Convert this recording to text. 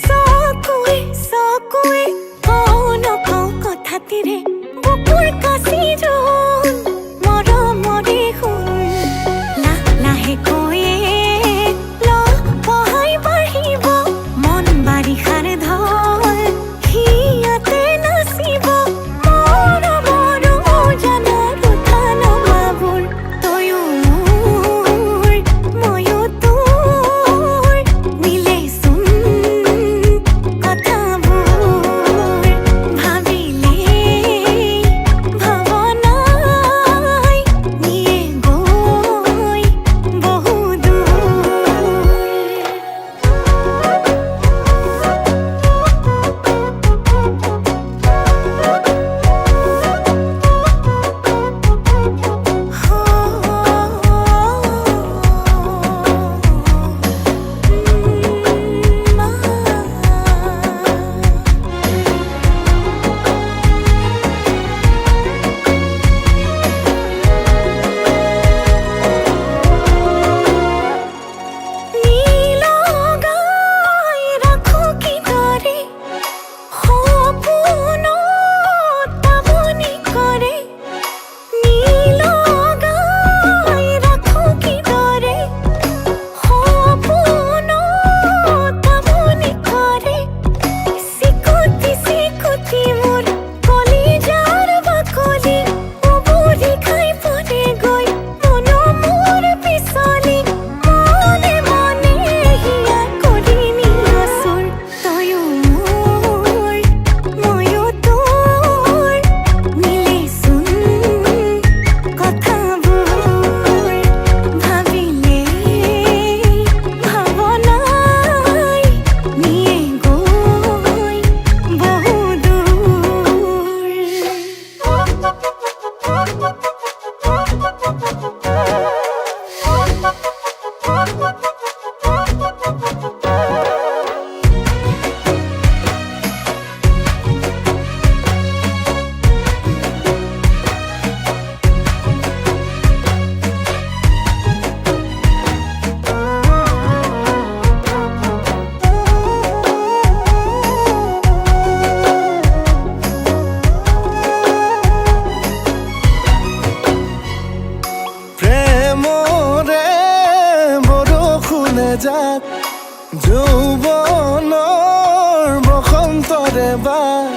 চকুৱে চকুৱে কওঁ নকওঁ কথাটিৰে বুকুৰ কাচি যোন মৰমৰে শুন লাহে কৈয়ে ল পহাই বাঢ়িব মন বাৰিষাৰ ঢল হিয়াতে নাচিব মৰমৰ জানৰ উঠা নমাবোৰ তয়ো মোৰ ময়ো তোৰ মিলেচোন কথাবোৰ ভাবিলে ভাৱনাই নিয়ে গৈ বহু নীল গাই ৰাখো কিদৰে সপোনত পাৱনি কৰে নীল গাই ৰাখো কিদৰে সপোনত পাৱনি কৰে চিকুটি চিকুটি মোৰ কলিজাৰ বাকলি উবুৰি খাই পৰে গৈ মন মোৰ পিছলি মনে মনে হিয়া কৰি নিয়াচোন তয়ো মোৰ ময়ো তোৰ মিলেচোন কথাবোৰ ভাবিলে ভাৱনাই নিয়ে গৈ বহু প্ৰেমৰে বৰষুণে যাক যৌৱনৰ বসন্তৰে বাক